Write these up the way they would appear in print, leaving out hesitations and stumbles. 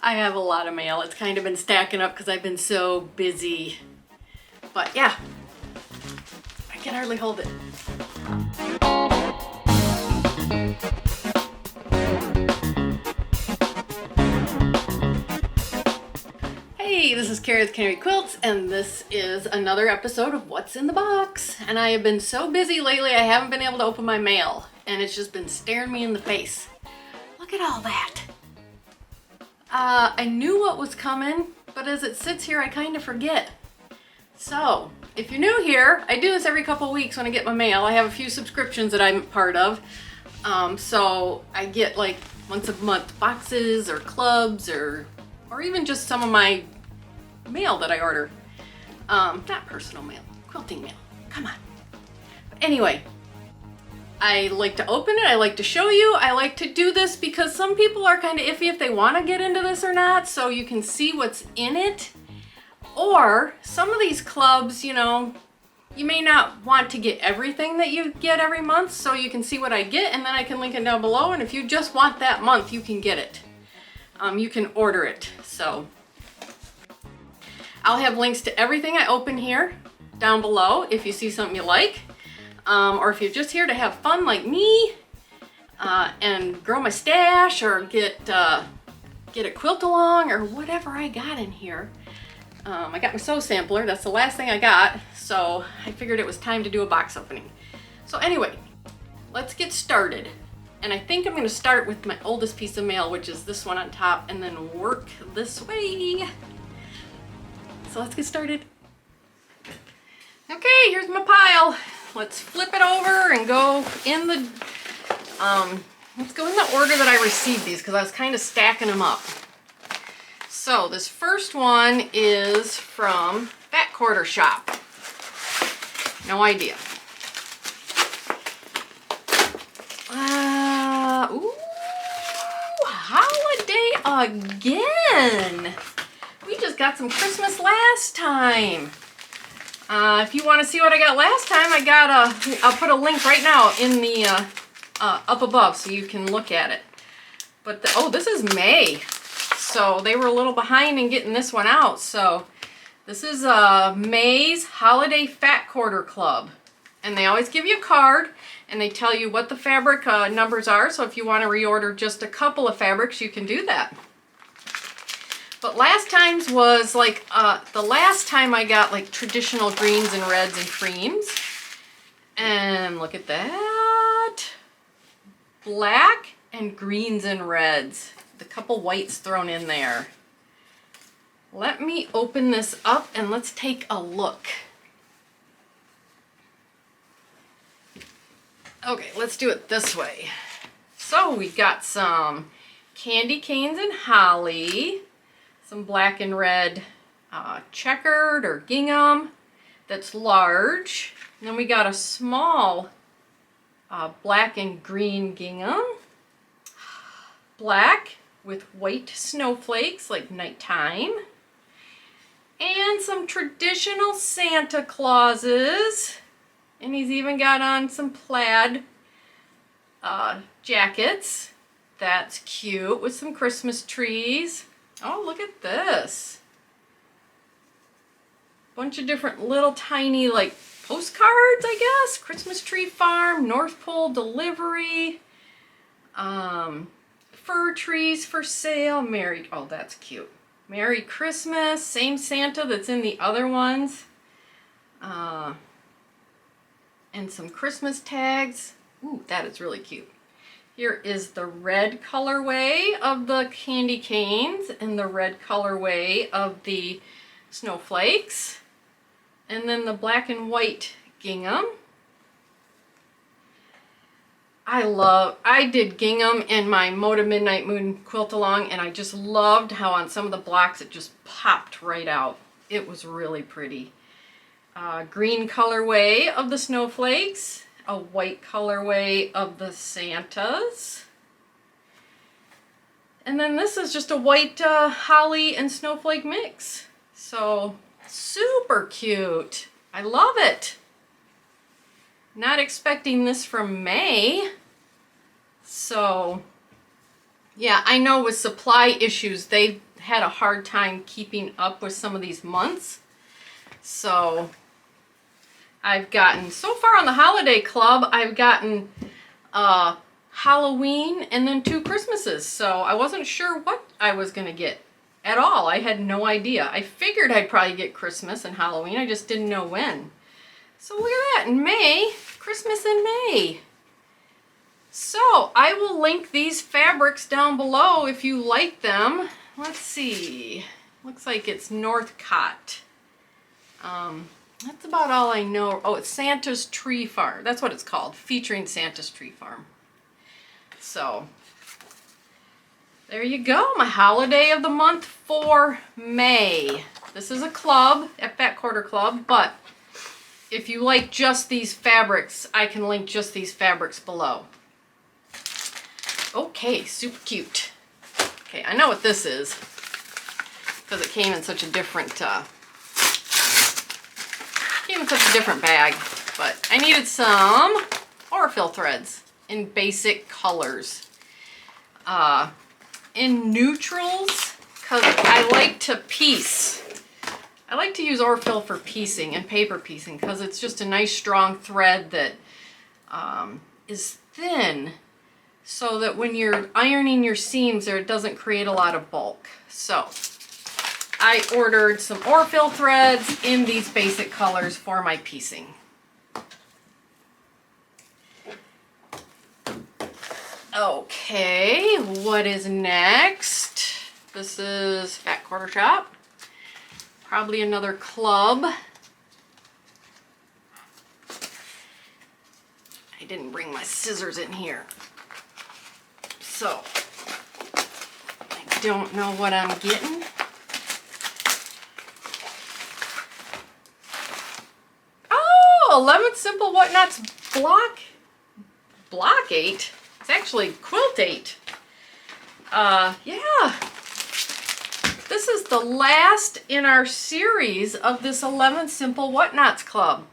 I have a lot of mail. It's kind of been stacking up because I've been so busy. But yeah, I can hardly hold it. Hey, this is Carrie with Canary Quilts, and this is another episode of What's in the Box. And I have been so busy lately, I haven't been able to open my mail, and it's just been staring me in the face. Look at all that. I knew what was coming, but as it sits here, I kind of forget. So, if you're new here, I do this every couple weeks when I get my mail. I have a few subscriptions that I'm part of. So I get like once a month boxes or clubs or even just some of my mail that I order. Not personal mail, quilting mail. Come on. But anyway, I like to open it, I like to show you, I like to do this because some people are kind of iffy if they want to get into this or not, so you can see what's in it. Or some of these clubs, you know, you may not want to get everything that you get every month, so you can see what I get, and then I can link it down below, and if you just want that month, you can get it. You can order it. So I'll have links to everything I open here down below if you see something you like. Or if you're just here to have fun like me and grow my stash or get a quilt along or whatever I got in here. I got my sew sampler, that's the last thing I got, so I figured it was time to do a box opening. So anyway, let's get started. And I think I'm going to start with my oldest piece of mail, which is this one on top, and then work this way. So let's get started. Okay, here's my pile. Let's flip it over and go in the, let's go in the order that I received these because I was kind of stacking them up. So this first one is from Fat Quarter Shop. No idea. Ooh, holiday again. We just got some Christmas last time. If you want to see what I got last time, I'll put a link right now in the, up above so you can look at it. But, oh, this is May. So they were a little behind in getting this one out. So this is May's Holiday Fat Quarter Club. And they always give you a card and they tell you what the fabric numbers are. So if you want to reorder just a couple of fabrics, you can do that. But last time's was like, the last time I got like traditional greens and reds and creams. And look at that. Black and greens and reds. The couple whites thrown in there. Let me open this up and let's take a look. Okay, let's do it this way. So we got some candy canes and holly. Some black and red checkered or gingham that's large. And then we got a small black and green gingham. Black with white snowflakes like nighttime. And some traditional Santa Clauses. And he's even got on some plaid jackets. That's cute with some Christmas trees. Oh, look at this. Bunch of different little tiny like postcards, I guess. Christmas tree farm, North Pole delivery, fir trees for sale, oh, that's cute. Merry Christmas, same Santa that's in the other ones. And some Christmas tags. Ooh, that is really cute. Here is the red colorway of the candy canes and the red colorway of the snowflakes. And then the black and white gingham. I did gingham in my Moda Midnight Moon quilt along, and I just loved how on some of the blocks it just popped right out. It was really pretty. Green colorway of the snowflakes. A white colorway of the Santas. And then this is just a white holly and snowflake mix. So super cute. I love it. Not expecting this from May. So yeah, I know with supply issues, they had a hard time keeping up with some of these months. So I've gotten, so far on the holiday club, I've gotten Halloween and then 2 Christmases. So I wasn't sure what I was going to get at all. I had no idea. I figured I'd probably get Christmas and Halloween. I just didn't know when. So look at that, in May, Christmas in May. So I will link these fabrics down below if you like them. Let's see. Looks like it's Northcott. That's about all I know. Oh, it's Santa's Tree Farm. That's what it's called, featuring Santa's Tree Farm. So there you go, my holiday of the month for May. This is a club, at Fat Quarter Club, but if you like just these fabrics, I can link just these fabrics below. Okay, super cute. Okay, I know what this is because it came in such a different bag. But I needed some Orfil threads in basic colors, in neutrals, because I like to piece. I like to use Orfil for piecing and paper piecing because it's just a nice strong thread that is thin, so that when you're ironing your seams there, it doesn't create a lot of bulk. So I ordered some Orfil threads in these basic colors for my piecing. Okay, what is next? This is Fat Quarter Shop. Probably another club. I didn't bring my scissors in here, so I don't know what I'm getting. Oh, 11 Simple Whatnots block 8. It's actually quilt 8. Yeah. This is the last in our series of this 11 Simple Whatnots Club.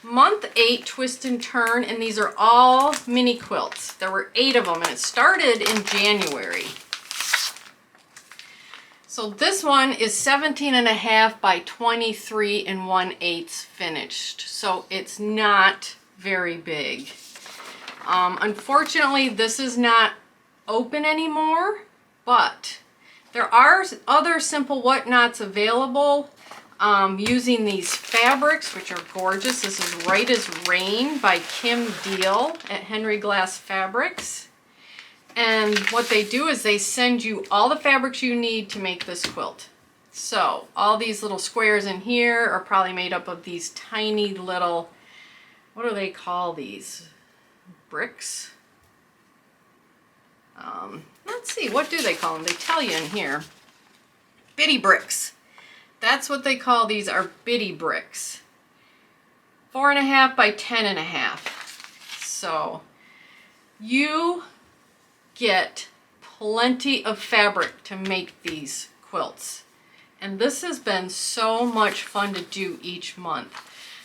Month 8, Twist and Turn, and these are all mini quilts. There were 8 of them, and it started in January. So this one is 17.5 by 23 1/8 finished. So it's not very big. Unfortunately, this is not open anymore, but there are other Simple Whatnots available using these fabrics, which are gorgeous. This is Right as Rain by Kim Deal at Henry Glass Fabrics. And what they do is they send you all the fabrics you need to make this quilt. So all these little squares in here are probably made up of these tiny little, what do they call these? Bricks? Let's see, what do they call them? They tell you in here. Bitty bricks. That's what they call these, are bitty bricks. 4.5 by 10.5. So you get plenty of fabric to make these quilts. And this has been so much fun to do each month.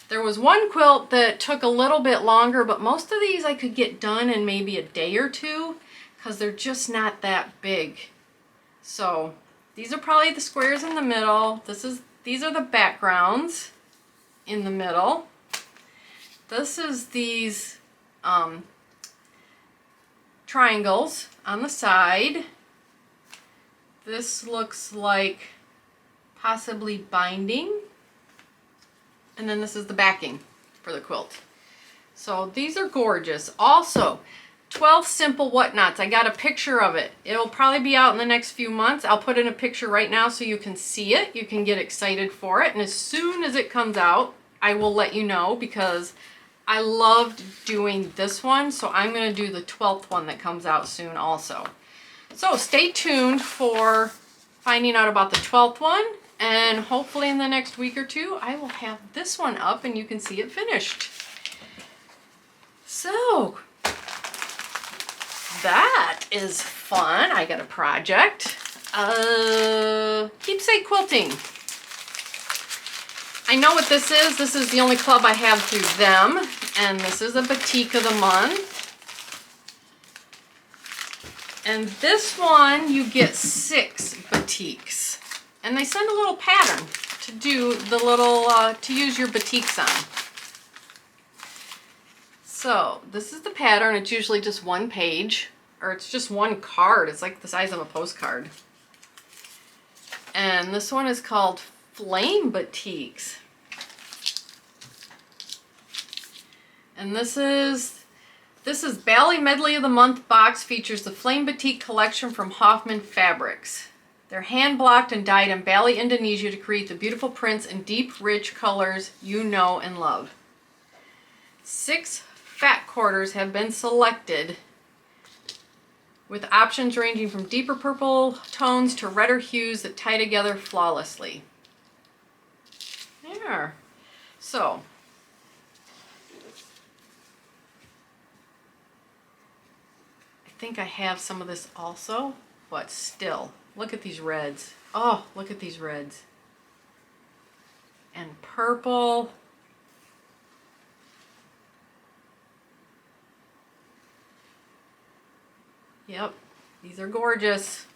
There was one quilt that took a little bit longer, but most of these I could get done in maybe a day or two because they're just not that big. So these are probably the squares in the middle. These are the backgrounds in the middle. This is these triangles on the side. This looks like possibly binding. And then this is the backing for the quilt. So these are gorgeous. Also, 12 Simple Whatnots. I got a picture of it. It'll probably be out in the next few months. I'll put in a picture right now so you can see it. You can get excited for it. And as soon as it comes out, I will let you know because I loved doing this one. So I'm going to do the 12th one that comes out soon also. So stay tuned for finding out about the 12th one. And hopefully in the next week or two, I will have this one up and you can see it finished. So that is fun. I got a project. Keepsake quilting. I know what this is. This is the only club I have through them. And this is a Batik of the Month. And this one, you get 6 batiks. And they send a little pattern to do the little, to use your batiks on. So this is the pattern. It's usually just one page, or it's just one card. It's like the size of a postcard. And this one is called Flame Batiks. And this is Bali Medley of the Month box, features the Flame Batik collection from Hoffman Fabrics. They're hand blocked and dyed in Bali, Indonesia to create the beautiful prints and deep, rich colors you know and love. 6 fat quarters have been selected with options ranging from deeper purple tones to redder hues that tie together flawlessly. There. So, I think I have some of this also, but still, look at these reds. Oh, look at these reds. And purple. Yep, these are gorgeous.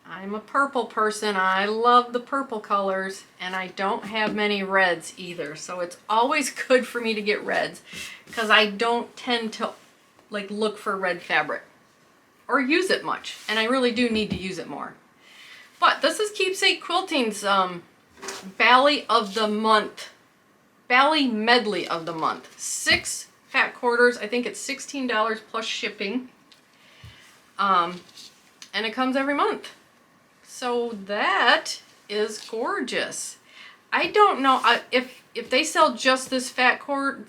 I'm a purple person. I love the purple colors, and I don't have many reds either. So it's always good for me to get reds because I don't tend to like look for red fabric or use it much, and I really do need to use it more. But this is Keepsake Quilting's Bali of the Month, Bali Medley of the Month. 6 fat quarters. I think it's $16 plus shipping. And it comes every month. So that is gorgeous. I don't know if they sell just this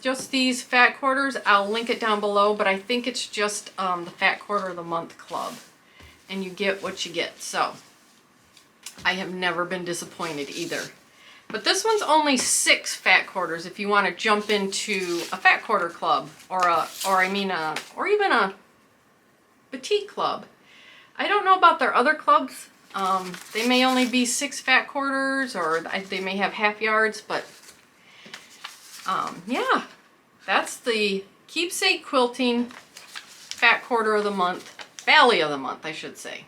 just these fat quarters. I'll link it down below, but I think it's just the Fat Quarter of the Month Club, and you get what you get. So I have never been disappointed either. But this one's only 6 fat quarters if you want to jump into a fat quarter club or even a batik club. I don't know about their other clubs. They may only be 6 fat quarters, or they may have half yards, but yeah, that's the Keepsake Quilting Fat Quarter of the Month, Bali of the Month, I should say.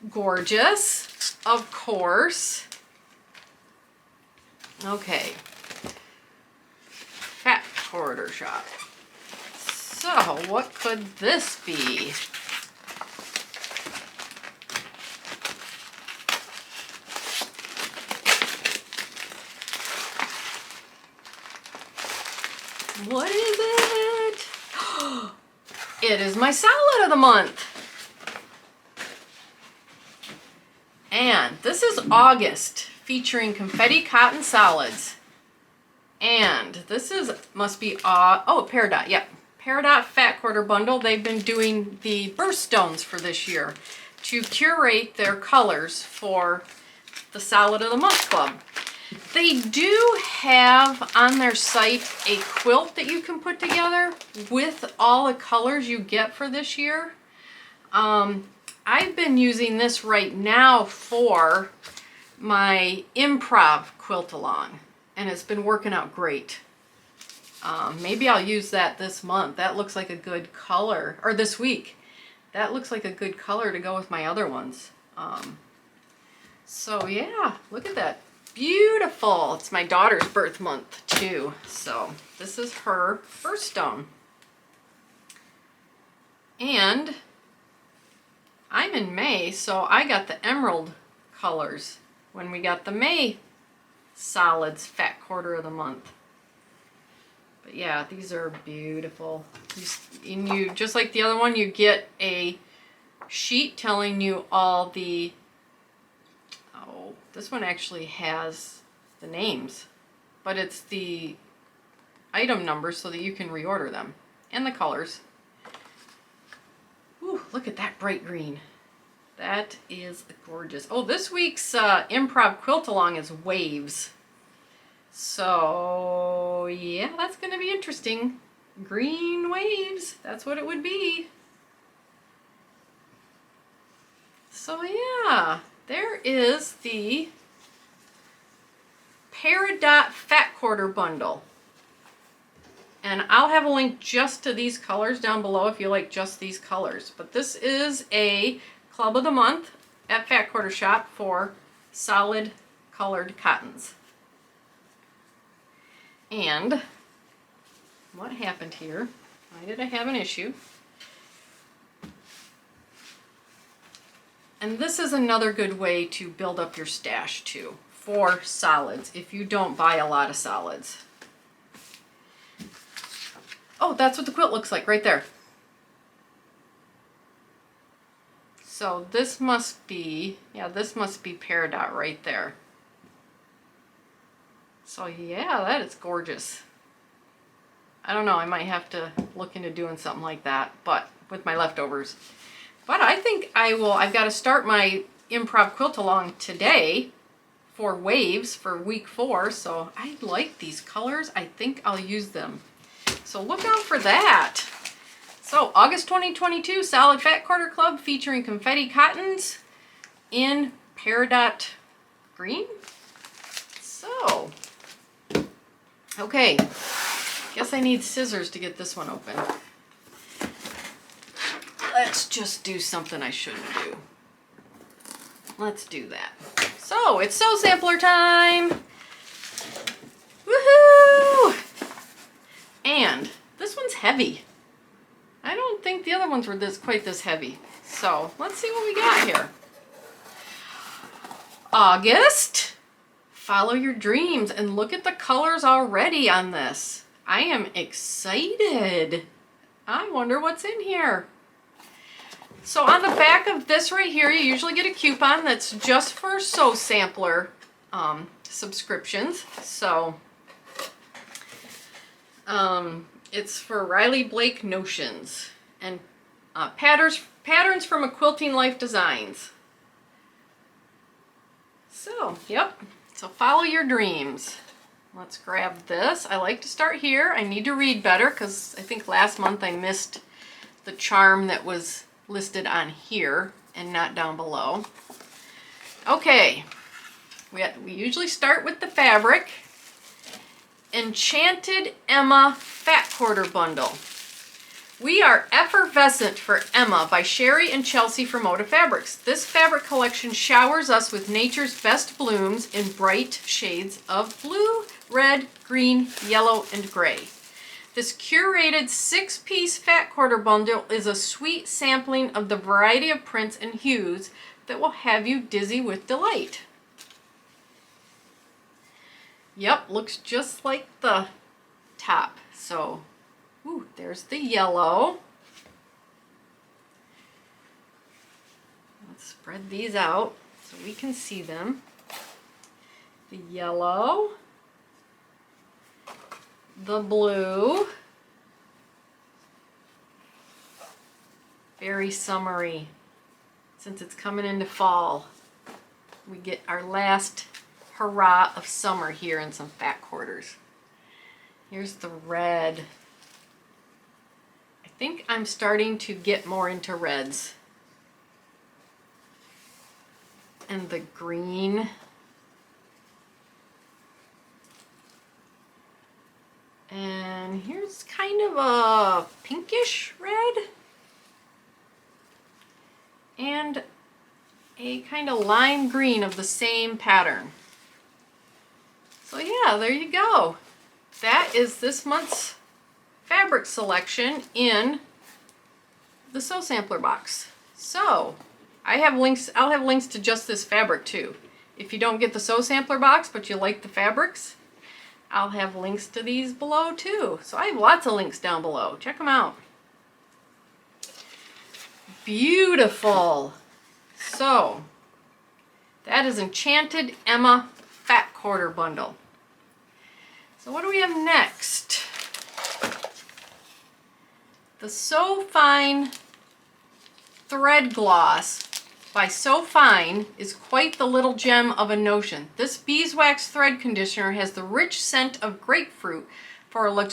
Gorgeous, of course. Okay, fat quarter shop. So what could this be? What is it? It is my salad of the month. And this is August, featuring confetti cotton solids. And this must be, Peridot, yep. Peridot Fat Quarter Bundle. They've been doing the birthstones for this year to curate their colors for the Salad of the Month Club. They do have on their site a quilt that you can put together with all the colors you get for this year. I've been using this right now for my improv quilt along, and it's been working out great. Maybe I'll use that this month. That looks like a good color, or this week. That looks like a good color to go with my other ones. So yeah, look at that. Beautiful. It's my daughter's birth month too. So this is her birthstone. And I'm in May, so I got the emerald colors when we got the May solids Fat Quarter of the Month. But yeah, these are beautiful. And you, just like the other one, you get a sheet telling you all the, this one actually has the names, but it's the item numbers so that you can reorder them, and the colors. Ooh, look at that bright green. That is gorgeous. Oh, this week's improv quilt along is waves. So yeah, that's going to be interesting. Green waves, that's what it would be. So yeah, there is the Peridot Fat Quarter Bundle. And I'll have a link just to these colors down below if you like just these colors. But this is a Club of the Month at Fat Quarter Shop for solid colored cottons. And what happened here? Why did I have an issue? And this is another good way to build up your stash too, for solids, if you don't buy a lot of solids. Oh, that's what the quilt looks like right there. So this must be, yeah, this must be Peridot right there. So yeah, that is gorgeous. I don't know, I might have to look into doing something like that, but with my leftovers. But I think I've got to start my improv quilt along today for waves for week 4. So I like these colors. I think I'll use them. So look out for that. So August 2022, Solid Fat Quarter Club featuring confetti cottons in Peridot green. So, okay, guess I need scissors to get this one open. Let's just do something I shouldn't do. Let's do that. So, it's sew sampler time! Woohoo! And this one's heavy. I don't think the other ones were quite this heavy. So, let's see what we got here. August. Follow your dreams, and look at the colors already on this. I am excited. I wonder what's in here. So on the back of this right here, you usually get a coupon that's just for sew sampler subscriptions. So it's for Riley Blake Notions and patterns from a Quilting Life Designs. So, yep. So follow your dreams. Let's grab this. I like to start here. I need to read better because I think last month I missed the charm that was listed on here and not down below. Okay, we usually start with the fabric. Enchanted Emma Fat Quarter Bundle. We are effervescent for Emma by Sherry and Chelsea from Moda Fabrics. This fabric collection showers us with nature's best blooms in bright shades of blue, red, green, yellow, and gray. This curated 6-piece fat quarter bundle is a sweet sampling of the variety of prints and hues that will have you dizzy with delight. Yep, looks just like the top. So, ooh, there's the yellow. Let's spread these out so we can see them. The yellow. The blue. Very summery. Since it's coming into fall, we get our last hurrah of summer here in some fat quarters. Here's the red. I think I'm starting to get more into reds. And the green. And here's kind of a pinkish red. And a kind of lime green of the same pattern. So yeah, there you go. That is this month's fabric selection in the Sew Sampler box. So I'll have links to just this fabric too. If you don't get the Sew Sampler box but you like the fabrics, I'll have links to these below too. So I have lots of links down below. Check them out. Beautiful. So that is Enchanted Emma Fat Quarter Bundle. So what do we have next? The So Fine Thread Gloss by So Fine is quite the little gem of a notion. This beeswax thread conditioner has the rich scent of grapefruit for a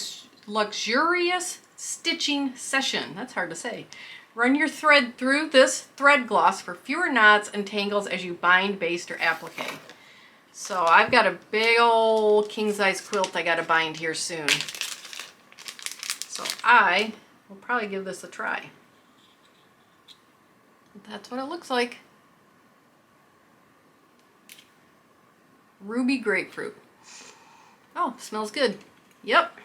luxurious stitching session. That's hard to say. Run your thread through this thread gloss for fewer knots and tangles as you bind, baste, or applique. So I've got a big old king-size quilt I got to bind here soon. So I will probably give this a try. That's what it looks like. Ruby grapefruit. Oh, smells good. Yep.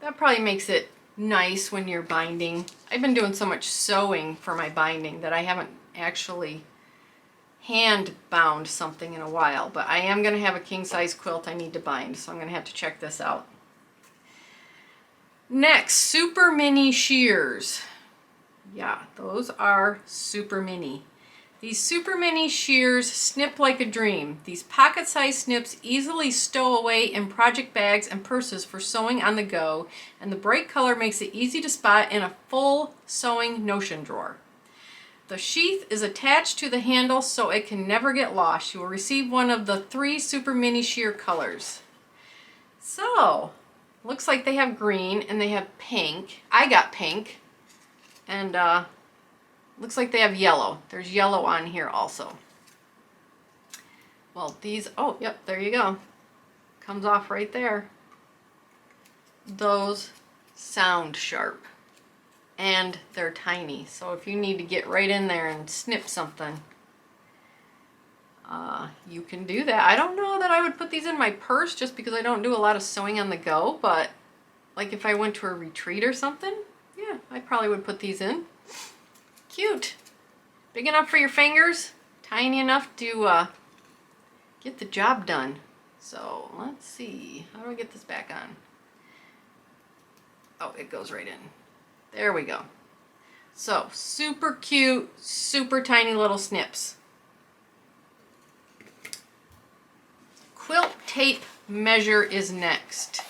That probably makes it nice when you're binding. I've been doing so much sewing for my binding that I haven't actually hand bound something in a while, but I am going to have a king size quilt I need to bind, so I'm going to have to check this out. Next, super mini shears. Yeah, those are super mini. These super mini shears snip like a dream. These pocket-sized snips easily stow away in project bags and purses for sewing on the go, and the bright color makes it easy to spot in a full sewing notion drawer. The sheath is attached to the handle so it can never get lost. You will receive one of the 3 super mini shear colors. So, looks like they have green and they have pink. I got pink. And looks like they have yellow. There's yellow on here also. Well, these, oh, yep, there you go. Comes off right there. Those sound sharp. And they're tiny, so if you need to get right in there and snip something, you can do that. I don't know that I would put these in my purse just because I don't do a lot of sewing on the go, but like if I went to a retreat or something, yeah, I probably would put these in. Cute. Big enough for your fingers, tiny enough to get the job done. So let's see, how do I get this back on? Oh, it goes right in. There we go. So, super cute, super tiny little snips. Quilt tape measure is next.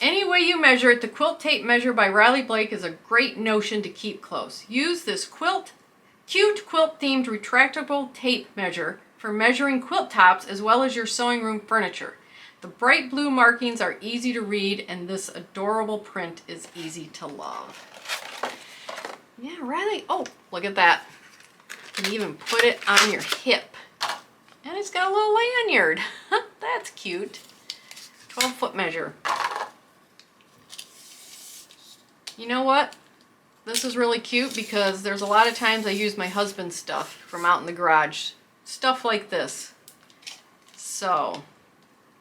Any way you measure it, the quilt tape measure by Riley Blake is a great notion to keep close. Use this cute quilt themed retractable tape measure for measuring quilt tops as well as your sewing room furniture. The bright blue markings are easy to read, and this adorable print is easy to love. Yeah, Riley, oh, look at that. You can even put it on your hip. And it's got a little lanyard. That's cute. 12-foot measure. You know what? This is really cute because there's a lot of times I use my husband's stuff from out in the garage. Stuff like this. So,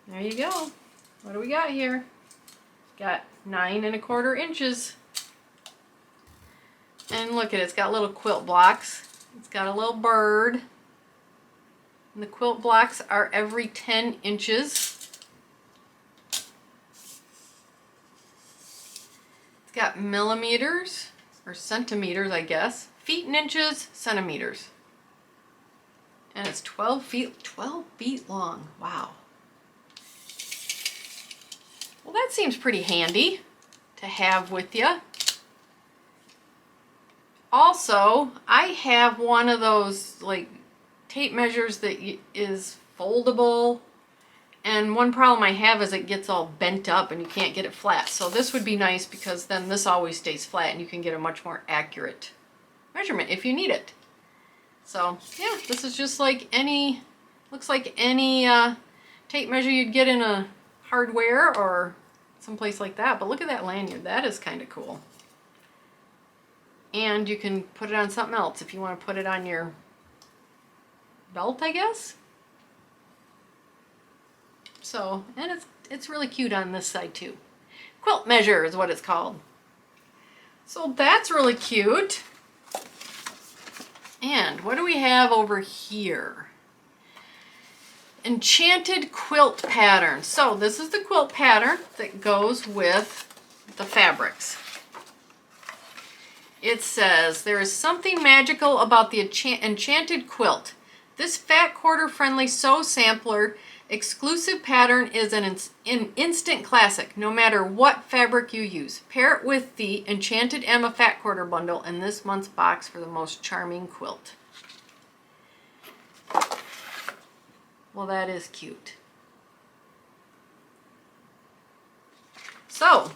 there you go. What do we got here? Got 9 1/4 inches. And look at it, it's got little quilt blocks. It's got a little bird. And the quilt blocks are every 10 inches. It's got millimeters, or centimeters, I guess. Feet and inches, centimeters. And it's 12 feet long. Wow. Well, that seems pretty handy to have with you. Also, I have one of those like tape measures that is foldable, and one problem I have is it gets all bent up and you can't get it flat. So this would be nice because then this always stays flat and you can get a much more accurate measurement if you need it. So yeah, this is just like any, looks like any tape measure you'd get in a hardware or someplace like that. But look at that lanyard, that is kind of cool. And you can put it on something else if you want to put it on your belt, I guess. So, and it's really cute on this side too. Quilt measure is what it's called. So that's really cute. And what do we have over here? Enchanted quilt pattern. So this is the quilt pattern that goes with the fabrics. It says, there is something magical about the enchanted quilt. This fat quarter friendly sew sampler exclusive pattern is an instant classic, no matter what fabric you use. Pair it with the Enchanted Emma Fat Quarter Bundle in this month's box for the most charming quilt. Well, that is cute. So,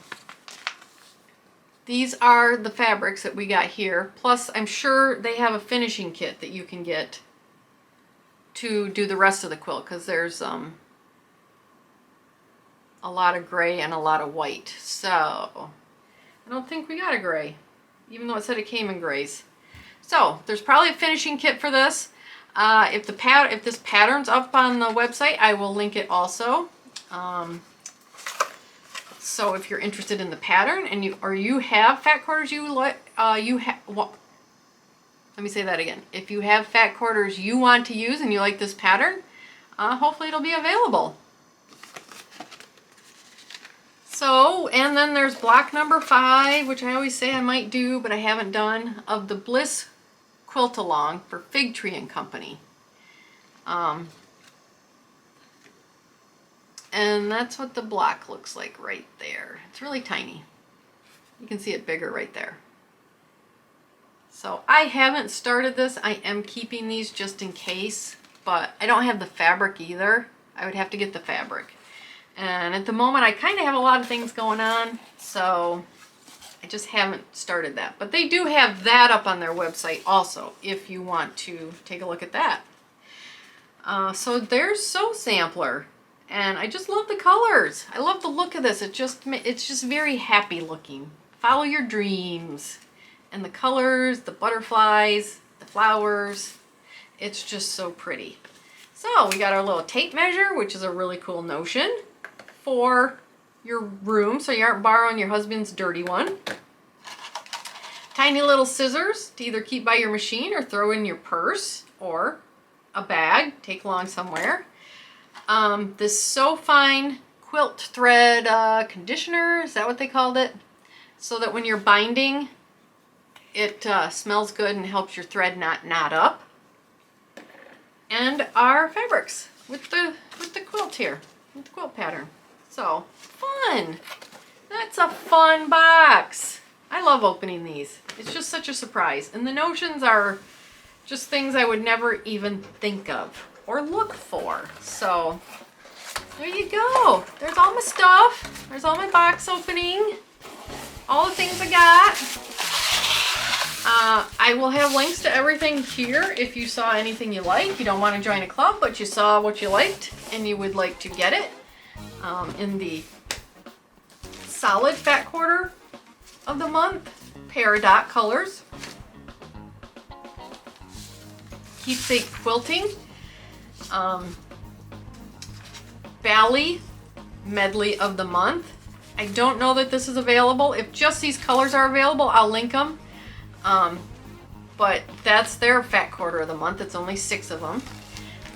these are the fabrics that we got here. Plus, I'm sure they have a finishing kit that you can get to do the rest of the quilt, because there's a lot of gray and a lot of white. So, I don't think we got a gray, even though it said it came in grays. So, there's probably a finishing kit for this. If this pattern's up on the website, I will link it also. So if you're interested in the pattern and you have fat quarters let me say that again. If you have fat quarters you want to use and you like this pattern, hopefully it'll be available. So, and then there's block number 5, which I always say I might do, but I haven't done, of the Bliss Quilt Along for Fig Tree and Company. And that's what the block looks like right there. It's really tiny. You can see it bigger right there. So I haven't started this. I am keeping these just in case, but I don't have the fabric either. I would have to get the fabric. And at the moment I kind of have a lot of things going on, so I just haven't started that. But they do have that up on their website also, if you want to take a look at that. So there's Sew Sampler. And I just love the colors. I love the look of this. It's just very happy looking. Follow your dreams. And the colors, the butterflies, the flowers. It's just so pretty. So we got our little tape measure, which is a really cool notion for your room, so you aren't borrowing your husband's dirty one. Tiny little scissors to either keep by your machine or throw in your purse or a bag, take along somewhere. This So Fine quilt thread conditioner, is that what they called it? So that when you're binding, it smells good and helps your thread not knot up. And our fabrics with the quilt here, with the quilt pattern. So, fun! That's a fun box! I love opening these. It's just such a surprise. And the notions are just things I would never even think of or look for. So, there you go. There's all my stuff. There's all my box opening. All the things I got. I will have links to everything here if you saw anything you like. You don't want to join a club, but you saw what you liked and you would like to get it in the solid fat quarter of the month. Peridot colors. Keepsake Quilting. Bally Medley of the Month. I don't know that this is available. If just these colors are available, I'll link them. But that's their fat quarter of the month. It's only 6 of them.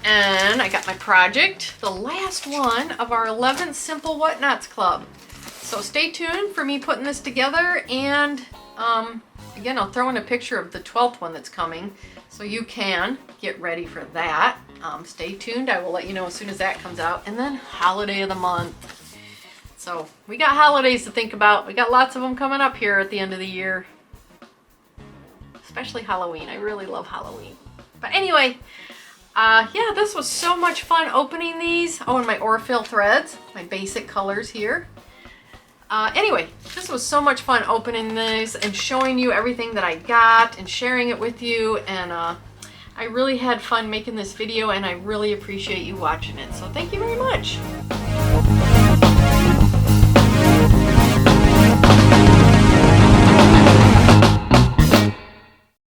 And I got my project, the last one of our 11th Simple Whatnots Club. So stay tuned for me putting this together, and again, I'll throw in a picture of the 12th one that's coming, so you can get ready for that. Stay tuned. I will let you know as soon as that comes out. And then holiday of the month. So we got holidays to think about. We got lots of them coming up here at the end of the year. Especially Halloween. I really love Halloween. But anyway, yeah, this was so much fun opening these. Oh, and my Orfill threads, my basic colors here. Anyway, this was so much fun opening this and showing you everything that I got and sharing it with you. And I really had fun making this video, and I really appreciate you watching it. So thank you very much.